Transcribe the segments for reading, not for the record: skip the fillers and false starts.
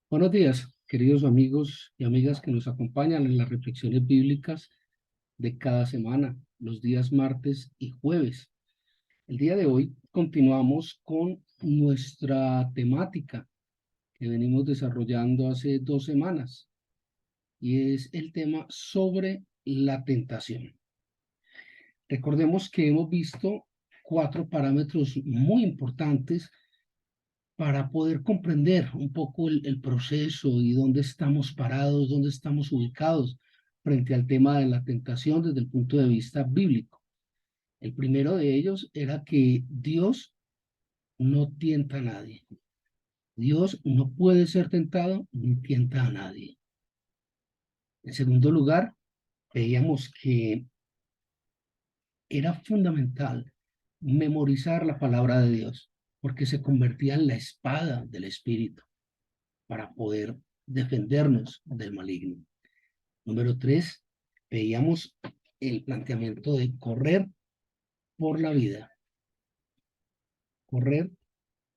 Buenos días, queridos amigos y amigas que nos acompañan en las reflexiones bíblicas de cada semana, los días martes y jueves. El día de hoy continuamos con nuestra temática que venimos desarrollando hace 2 semanas y es el tema sobre la tentación. Recordemos que hemos visto 4 parámetros muy importantes para poder comprender un poco el proceso y dónde estamos parados, dónde estamos ubicados frente al tema de la tentación desde el punto de vista bíblico. El primero de ellos era que Dios no tienta a nadie. Dios no puede ser tentado ni tienta a nadie. En segundo lugar, veíamos que era fundamental memorizar la palabra de Dios, porque se convertía en la espada del Espíritu para poder defendernos del maligno. Número 3, veíamos el planteamiento de correr por la vida, correr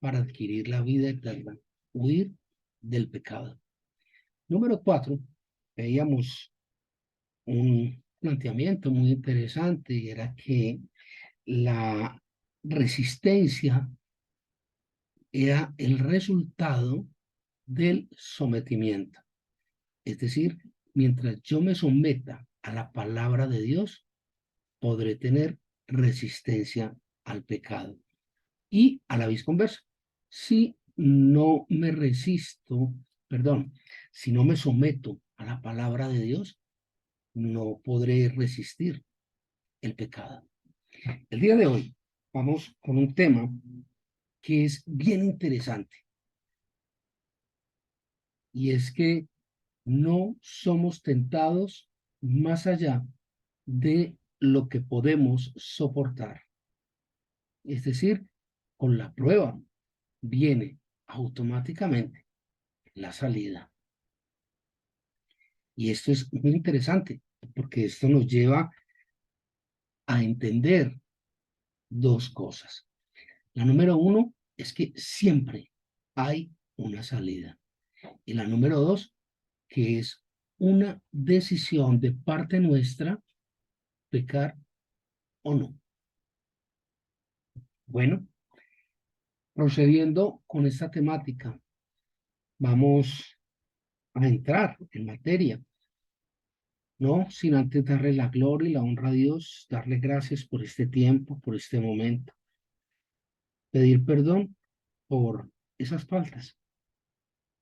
para adquirir la vida eterna, huir del pecado. Número 4, veíamos un planteamiento muy interesante y era que la resistencia era el resultado del sometimiento. Es decir, mientras yo me someta a la palabra de Dios, podré tener resistencia al pecado. Y a la vez conversa, si no me resisto, perdón, si no me someto a la palabra de Dios, no podré resistir el pecado. El día de hoy vamos con un tema que es bien interesante y es que no somos tentados más allá de lo que podemos soportar. Es decir, con la prueba viene automáticamente la salida. Y esto es muy interesante porque esto nos lleva a entender dos cosas. La número uno es que siempre hay una salida. Y la número dos, que es una decisión de parte nuestra, pecar o no. Bueno, procediendo con esta temática, vamos a entrar en materia, no sin antes darle la gloria y la honra a Dios, darle gracias por este tiempo, por este momento, pedir perdón por esas faltas,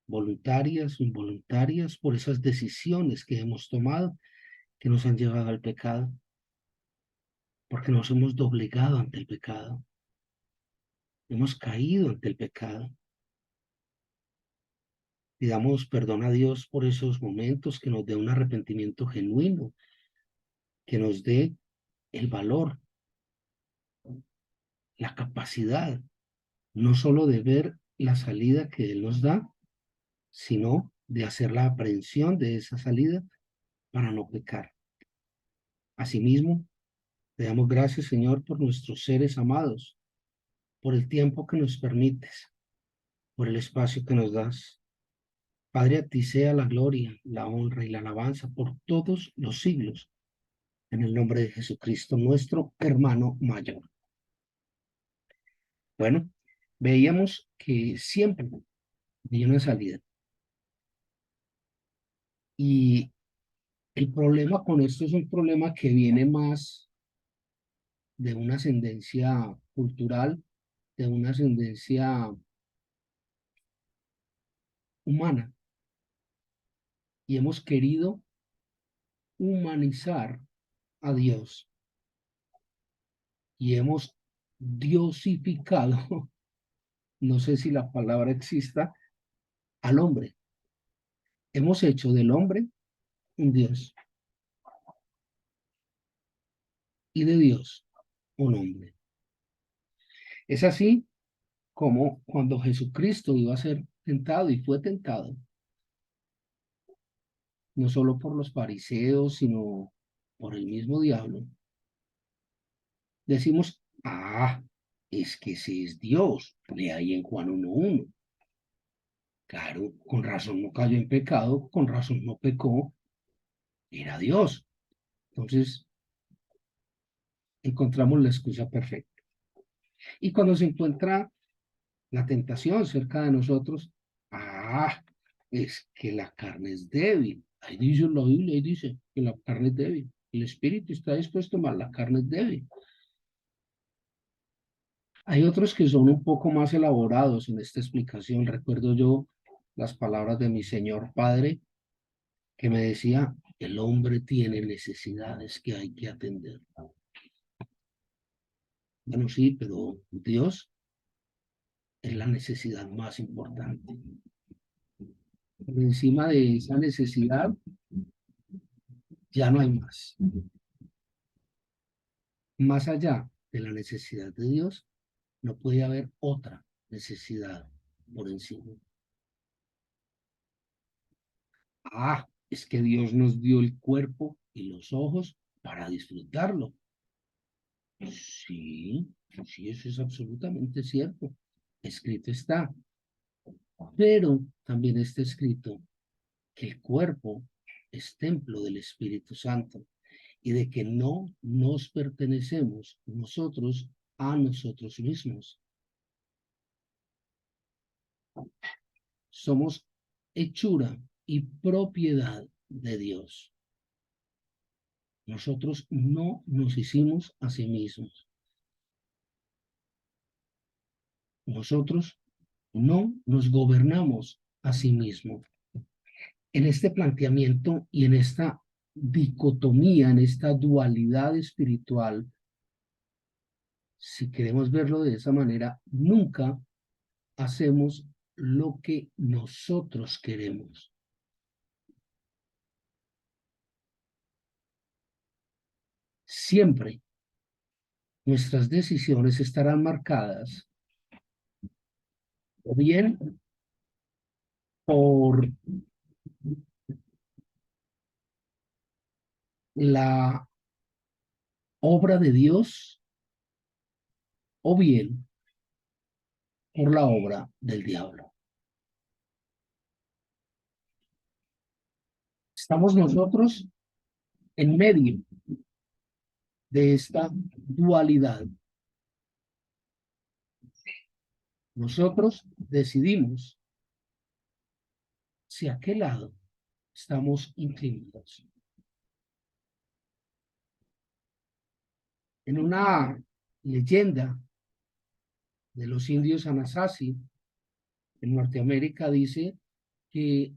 voluntarias o involuntarias, por esas decisiones que hemos tomado que nos han llevado al pecado, porque nos hemos doblegado ante el pecado, hemos caído ante el pecado. Pidamos perdón a Dios por esos momentos, que nos dé un arrepentimiento genuino, que nos dé el valor, la capacidad, no solo de ver la salida que Él nos da, sino de hacer la aprehensión de esa salida para no pecar. Asimismo, te damos gracias, Señor, por nuestros seres amados, por el tiempo que nos permites, por el espacio que nos das. Padre, a ti sea la gloria, la honra y la alabanza por todos los siglos, en el nombre de Jesucristo, nuestro hermano mayor. Bueno, veíamos que siempre hay una salida. Y el problema con esto es un problema que viene más de una ascendencia cultural, de una ascendencia humana, y hemos querido humanizar a Dios y hemos diosificado, no sé si la palabra exista, al hombre. Hemos hecho del hombre un Dios y de Dios un hombre. Es así como cuando Jesucristo iba a ser tentado y fue tentado, no solo por los fariseos, sino por el mismo diablo, decimos, es que ese es Dios, lee ahí en Juan 1:1. Claro, con razón no cayó en pecado, con razón no pecó, era Dios. Entonces, encontramos la excusa perfecta. Y cuando se encuentra la tentación cerca de nosotros, ah, es que la carne es débil. Ahí dice la Biblia, ahí dice que la carne es débil. El espíritu está dispuesto, mas la carne es débil. Hay otros que son un poco más elaborados en esta explicación. Recuerdo yo las palabras de mi señor padre que me decía, el hombre tiene necesidades que hay que atender. Bueno, sí, pero Dios es la necesidad más importante. Por encima de esa necesidad ya no hay más. Más allá de la necesidad de Dios, no puede haber otra necesidad por encima. Es que Dios nos dio el cuerpo y los ojos para disfrutarlo. Sí, sí, eso es absolutamente cierto. Escrito está, pero también está escrito que el cuerpo es templo del Espíritu Santo y de que no nos pertenecemos nosotros a nosotros mismos. Somos hechura y propiedad de Dios. Nosotros no nos hicimos a sí mismos. Nosotros no nos gobernamos a sí mismos. En este planteamiento y en esta dicotomía, en esta dualidad espiritual, si queremos verlo de esa manera, nunca hacemos lo que nosotros queremos. Siempre nuestras decisiones estarán marcadas o bien por la obra de Dios o bien por la obra del diablo. Estamos nosotros en medio de esta dualidad. Nosotros decidimos si a qué lado estamos inclinados. En una leyenda de los indios Anasazi en Norteamérica dice que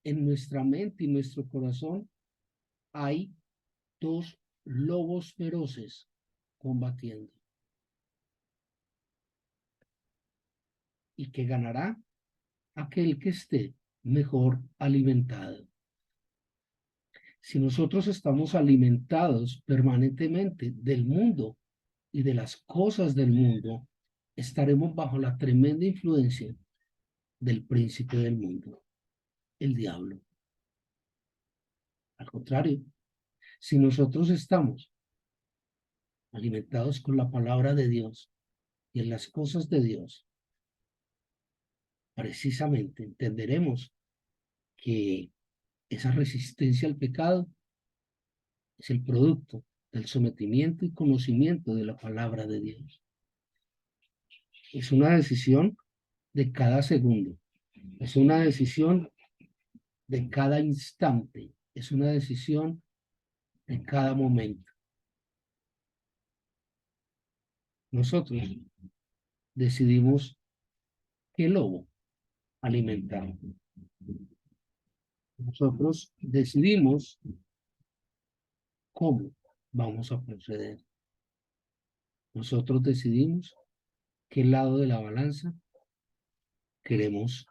en nuestra mente y nuestro corazón hay dos lobos feroces combatiendo y que ganará aquel que esté mejor alimentado. Si nosotros estamos alimentados permanentemente del mundo y de las cosas del mundo, estaremos bajo la tremenda influencia del príncipe del mundo, el diablo. Al contrario, si nosotros estamos alimentados con la palabra de Dios y en las cosas de Dios, precisamente entenderemos que esa resistencia al pecado es el producto del sometimiento y conocimiento de la palabra de Dios. Es una decisión de cada segundo, es una decisión de cada instante, es una decisión de cada momento. Nosotros decidimos qué lobo alimentar. Nosotros decidimos cómo vamos a proceder. Nosotros decidimos qué lado de la balanza queremos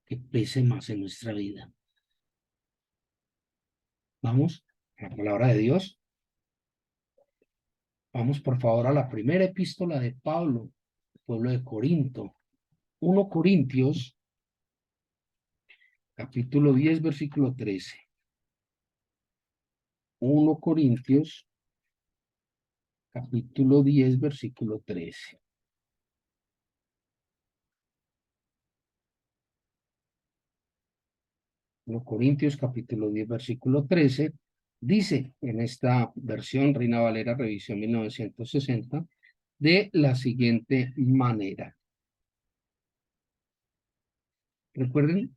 que pese más en nuestra vida. Vamos a la palabra de Dios. Vamos por favor a la primera epístola de Pablo, pueblo de Corinto. 1 Corintios, capítulo 10, versículo 13. 1 Corintios, capítulo 10, versículo 13. 1 Corintios capítulo 10 versículo 13, dice en esta versión Reina Valera revisión 1960 de la siguiente manera. Recuerden,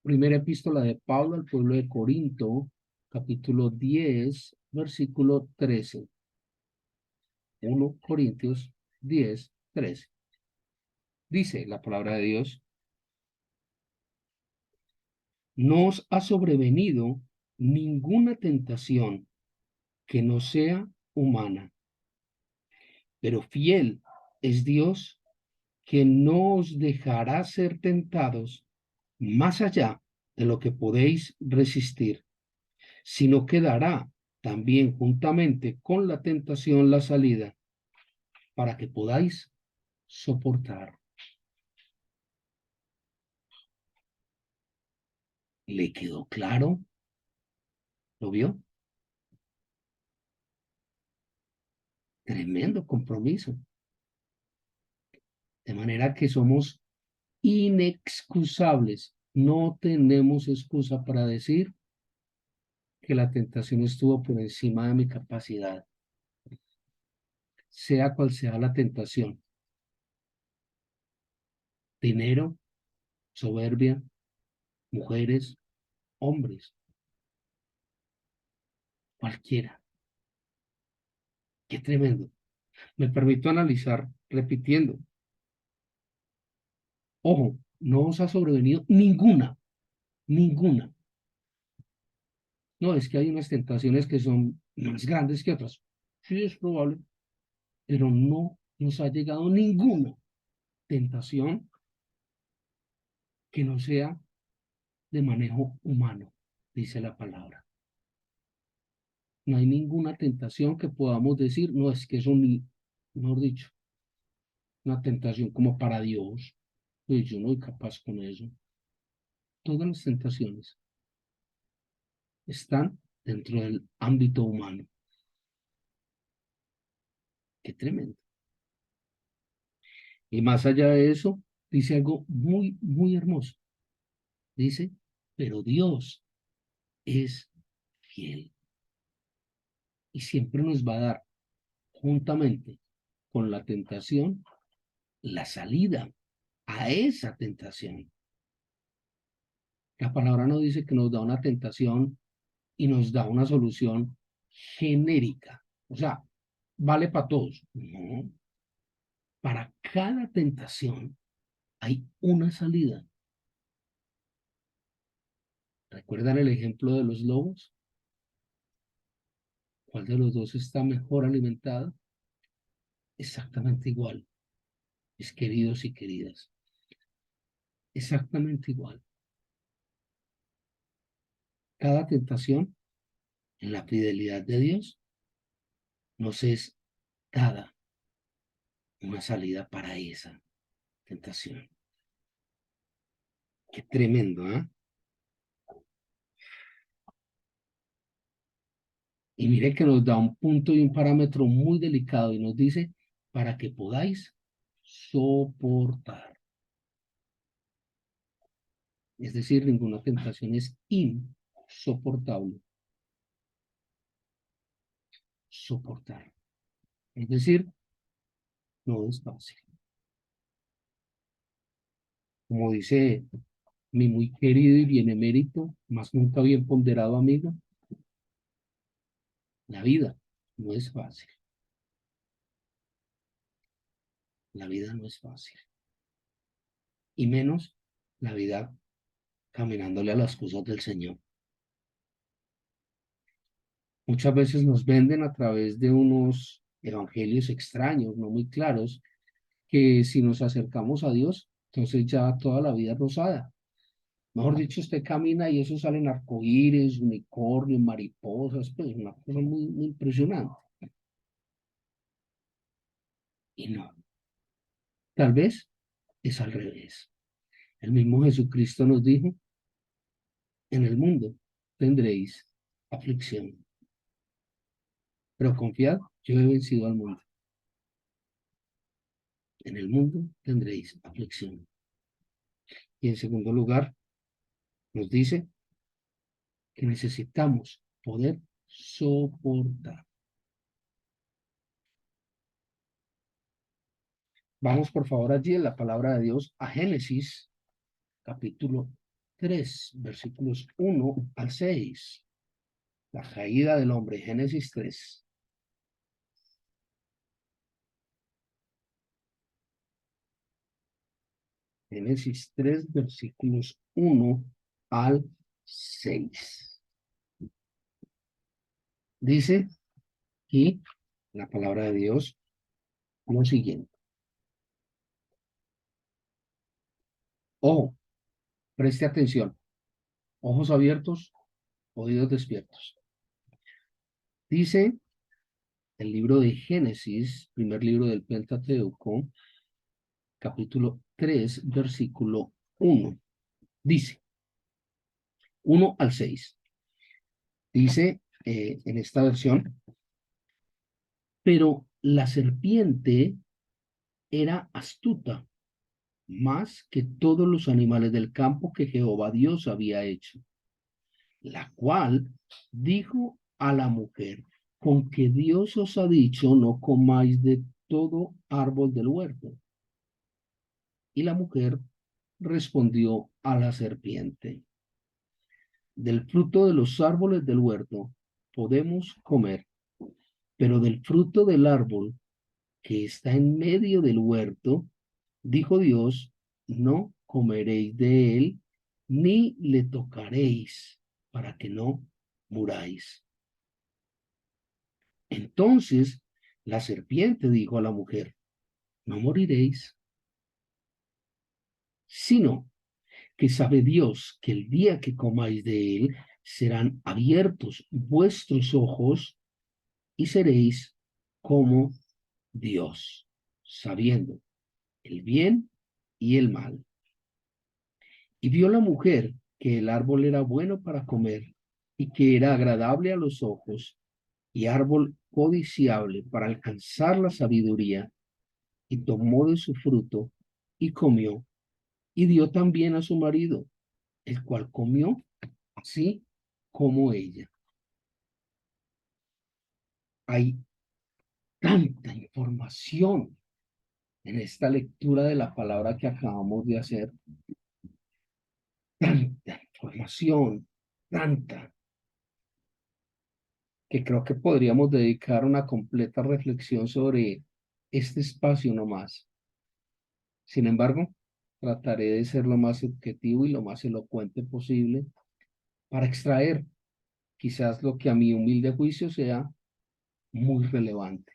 primera epístola de Pablo al pueblo de Corinto, capítulo 10, versículo 13. 1 Corintios 10, 13. Dice la palabra de Dios: no os ha sobrevenido ninguna tentación que no sea humana, pero fiel es Dios, que no os dejará ser tentados más allá de lo que podéis resistir, sino que dará también juntamente con la tentación la salida para que podáis soportar. ¿Le quedó claro? ¿Lo vio? Tremendo compromiso. De manera que somos inexcusables. No tenemos excusa para decir que la tentación estuvo por encima de mi capacidad, sea cual sea la tentación. Dinero, soberbia, mujeres, hombres, cualquiera. Qué tremendo. Me permito analizar repitiendo. Ojo, no os ha sobrevenido ninguna, ninguna. No, es que hay unas tentaciones que son más grandes que otras. Sí, es probable, pero no nos ha llegado ninguna tentación que no sea de manejo humano, dice la palabra. No hay ninguna tentación que podamos decir, no, es que eso ni, mejor dicho, una tentación como para Dios. Pues yo no soy capaz con eso. Todas las tentaciones están dentro del ámbito humano. Qué tremendo. Y más allá de eso, dice algo muy, muy hermoso. Dice, pero Dios es fiel y siempre nos va a dar, juntamente con la tentación, la salida a esa tentación. La palabra no dice que nos da una tentación y nos da una solución genérica. O sea, vale para todos. No, para cada tentación hay una salida. ¿Recuerdan el ejemplo de los lobos? ¿Cuál de los dos está mejor alimentado? Exactamente igual, mis queridos y queridas. Exactamente igual. Cada tentación en la fidelidad de Dios nos es dada una salida para esa tentación. Qué tremendo, ¿eh? Y mire que nos da un punto y un parámetro muy delicado y nos dice para que podáis soportar. Es decir, ninguna tentación es insoportable. Soportar. Es decir, no es fácil. Como dice mi muy querido y benemérito, más nunca bien ponderado amigo, la vida no es fácil. La vida no es fácil. Y menos la vida caminándole a las cosas del Señor. Muchas veces nos venden a través de unos evangelios extraños, no muy claros, que si nos acercamos a Dios, entonces ya toda la vida es rosada. Mejor dicho, usted camina y eso salen arcoíris, unicornios, mariposas, pues una cosa muy, muy impresionante. Y no, tal vez es al revés. El mismo Jesucristo nos dijo, en el mundo tendréis aflicción, pero confiad, yo he vencido al mundo. En el mundo tendréis aflicción. Y en segundo lugar, nos dice que necesitamos poder soportar. Vamos por favor allí en la palabra de Dios a Génesis, capítulo 3, versículos 1 al 6. La caída del hombre, Génesis 3. Génesis 3, versículos 1 al 6. Dice aquí la palabra de Dios lo siguiente. Ojo, preste atención. Ojos abiertos, oídos despiertos. Dice el libro de Génesis, primer libro del Pentateuco, capítulo 3, versículo 1. Dice, 1 al 6. Dice en esta versión, pero la serpiente era astuta más que todos los animales del campo que Jehová Dios había hecho, la cual dijo a la mujer, con que Dios os ha dicho, no comáis de todo árbol del huerto. Y la mujer respondió a la serpiente, del fruto de los árboles del huerto podemos comer, pero del fruto del árbol que está en medio del huerto, dijo Dios, no comeréis de él, ni le tocaréis, para que no muráis. Entonces la serpiente dijo a la mujer, no moriréis, sino que sabe Dios que el día que comáis de él, serán abiertos vuestros ojos y seréis como Dios, sabiendo el bien y el mal. Y vio la mujer que el árbol era bueno para comer y que era agradable a los ojos y árbol codiciable para alcanzar la sabiduría, y tomó de su fruto y comió, y dio también a su marido, el cual comió así como ella. Hay tanta información en esta lectura de la palabra que acabamos de hacer, tanta información, tanta, que creo que podríamos dedicar una completa reflexión sobre este espacio nomás. Sin embargo, trataré de ser lo más objetivo y lo más elocuente posible para extraer quizás lo que a mi humilde juicio sea muy relevante.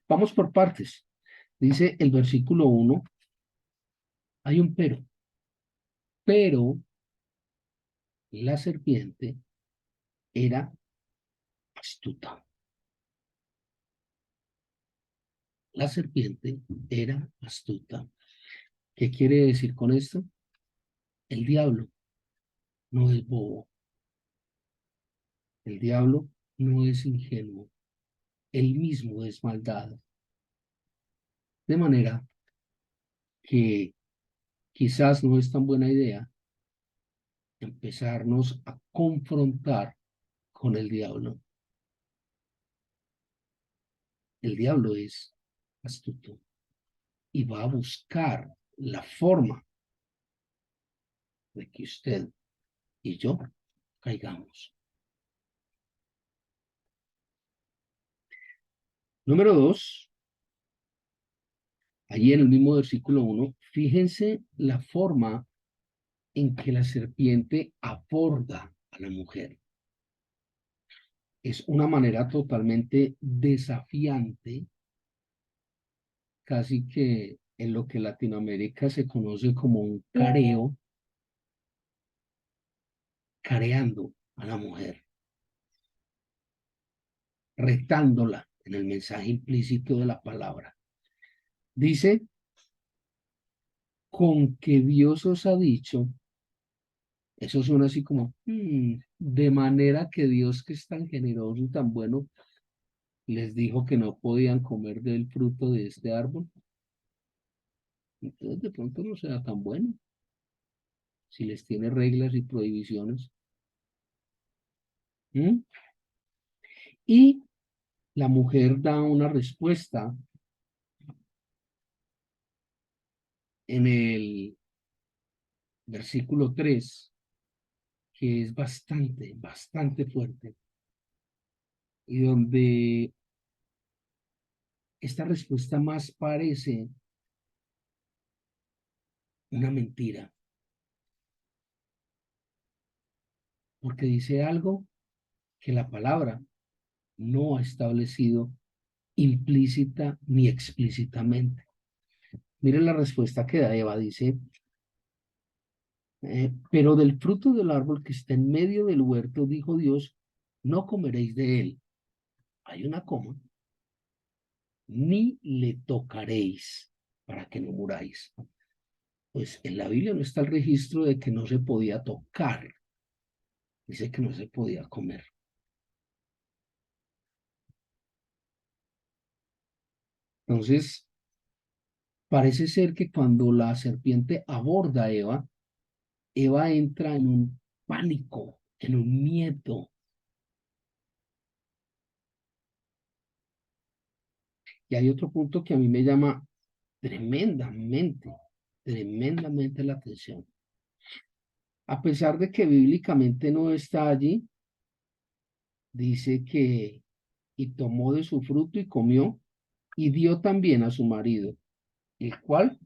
Vamos por partes. Dice el versículo 1, hay un pero la serpiente era astuta. La serpiente era astuta. ¿Qué quiere decir con esto? El diablo no es bobo. El diablo no es ingenuo. Él mismo es maldad. De manera que quizás no es tan buena idea empezarnos a confrontar con el diablo. El diablo es astuto y va a buscar la forma de que usted y yo caigamos. Número 2, allí en el mismo versículo 1, fíjense la forma en que la serpiente aborda a la mujer. Es una manera totalmente desafiante, casi que en lo que en Latinoamérica se conoce como un careo, careando a la mujer, retándola en el mensaje implícito de la palabra. Dice, con que Dios os ha dicho, eso suena así como, de manera que Dios, que es tan generoso y tan bueno, les dijo que no podían comer del fruto de este árbol. Entonces de pronto no sea tan bueno si les tiene reglas y prohibiciones. ¿Mm? Y la mujer da una respuesta en el versículo 3 que es bastante fuerte, y donde esta respuesta más parece una mentira, porque dice algo que la palabra no ha establecido implícita ni explícitamente. Miren la respuesta que da Eva, dice, pero del fruto del árbol que está en medio del huerto, dijo Dios, no comeréis de él. Hay una coma, ni le tocaréis para que no muráis. Pues en la Biblia no está el registro de que no se podía tocar, dice que no se podía comer. Entonces, parece ser que cuando la serpiente aborda a Eva, Eva entra en un pánico, en un miedo. Y hay otro punto que a mí me llama tremendamente, tremendamente la atención. A pesar de que bíblicamente no está allí, dice que y tomó de su fruto y comió y dio también a su marido, el cual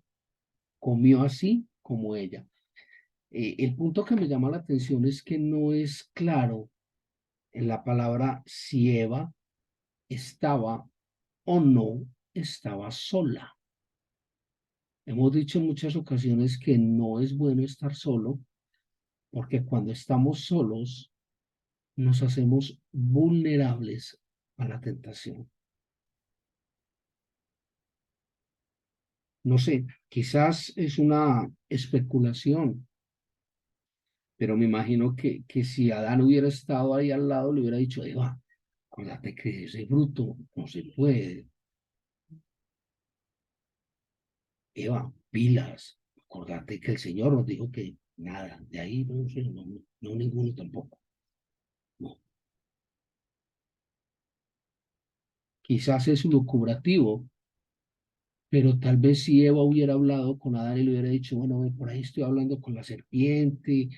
comió así como ella. El punto que me llama la atención es que no es claro en la palabra si Eva estaba o no estaba sola. Hemos dicho en muchas ocasiones que no es bueno estar solo, porque cuando estamos solos nos hacemos vulnerables a la tentación. No sé, quizás es una especulación, pero me imagino que si Adán hubiera estado ahí al lado, le hubiera dicho, Eva, acuérdate que ese fruto no se puede. Eva, pilas, acuérdate que el Señor nos dijo que nada, de ahí no sé, no ninguno tampoco. No. Quizás es lucubrativo, pero tal vez si Eva hubiera hablado con Adán y le hubiera dicho, bueno, ve, por ahí estoy hablando con la serpiente,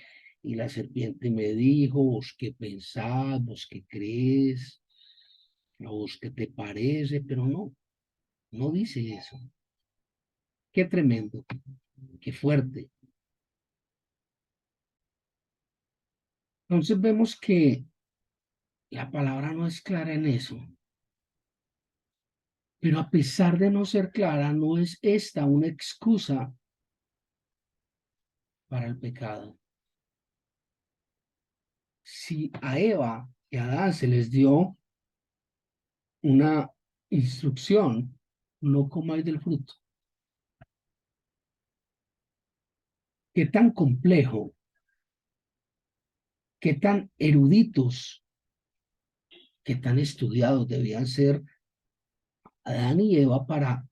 y la serpiente me dijo, vos qué pensás, vos qué crees, a vos qué te parece, pero no, no dice eso. Qué tremendo, qué fuerte. Entonces vemos que la palabra no es clara en eso, pero a pesar de no ser clara, no es esta una excusa para el pecado. Si a Eva y a Adán se les dio una instrucción, no comáis del fruto. Qué tan complejo, qué tan eruditos, qué tan estudiados debían ser Adán y Eva para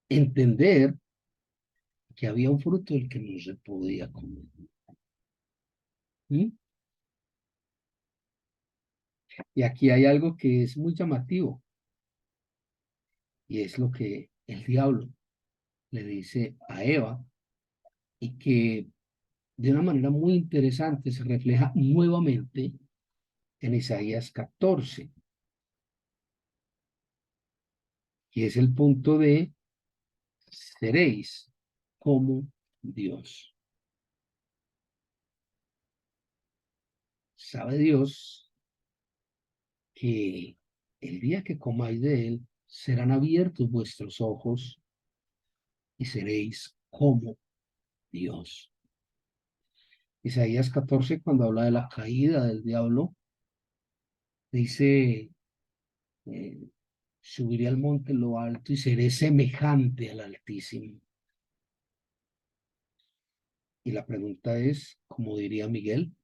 entender que había un fruto del que no se podía comer. ¿Mm? Y aquí hay algo que es muy llamativo, y es lo que el diablo le dice a Eva, y que de una manera muy interesante se refleja nuevamente en Isaías 14, y es el punto de seréis como Dios. Sabe Dios que el día que comáis de él serán abiertos vuestros ojos y seréis como Dios. Isaías 14, cuando habla de la caída del diablo, dice, eh, subiré al monte en lo alto y seré semejante al Altísimo. Y la pregunta es, como diría Miguel,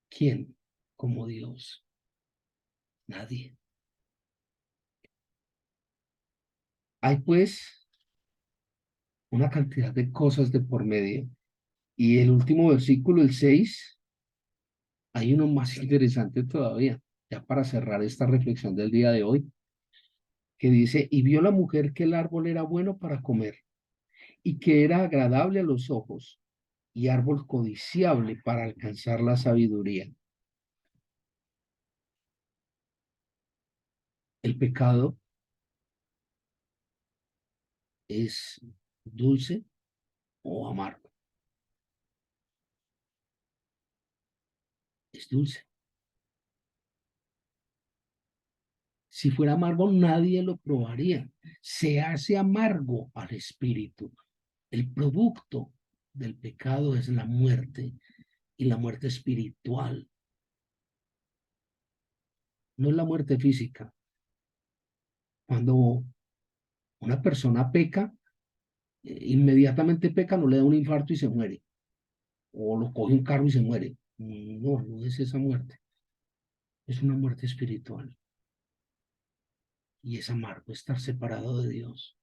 ¿quién como Dios? Nadie. Hay pues una cantidad de cosas de por medio. Y el último versículo, el 6, Hay uno más interesante todavía, ya para cerrar esta reflexión del día de hoy, que dice, y vio la mujer que el árbol era bueno para comer y que era agradable a los ojos y árbol codiciable para alcanzar la sabiduría. El pecado es dulce o amargo. Es dulce. Si fuera amargo, nadie lo probaría. Se hace amargo al espíritu. El producto del pecado es la muerte y la muerte espiritual. No es la muerte física. Cuando una persona peca, inmediatamente peca, no le da un infarto y se muere. O lo coge un carro y se muere. No, no es esa muerte. Es una muerte espiritual. Y es amargo estar separado de Dios.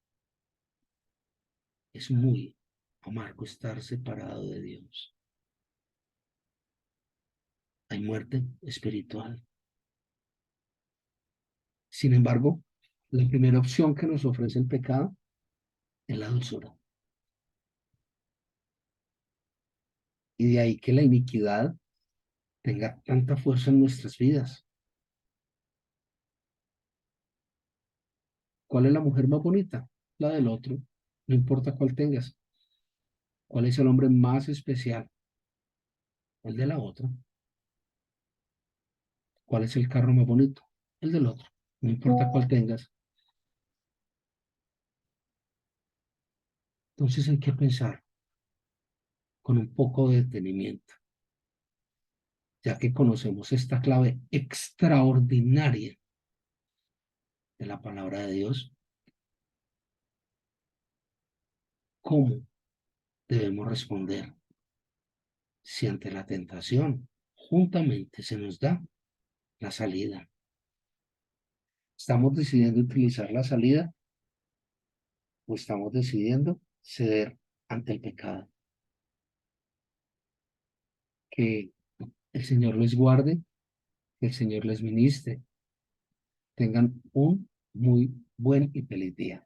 Es muy amargo estar separado de Dios. Hay muerte espiritual. Sin embargo, la primera opción que nos ofrece el pecado es la dulzura. Y de ahí que la iniquidad tenga tanta fuerza en nuestras vidas. ¿Cuál es la mujer más bonita? La del otro. No importa cuál tengas. ¿Cuál es el hombre más especial? El de la otra. ¿Cuál es el carro más bonito? El del otro. No importa cuál tengas. Entonces hay que pensar con un poco de detenimiento, ya que conocemos esta clave extraordinaria de la palabra de Dios, cómo debemos responder si ante la tentación juntamente se nos da la salida. ¿Estamos decidiendo utilizar la salida o estamos decidiendo ceder ante el pecado? Que el Señor les guarde, que el Señor les ministre. Tengan un muy buen y feliz día.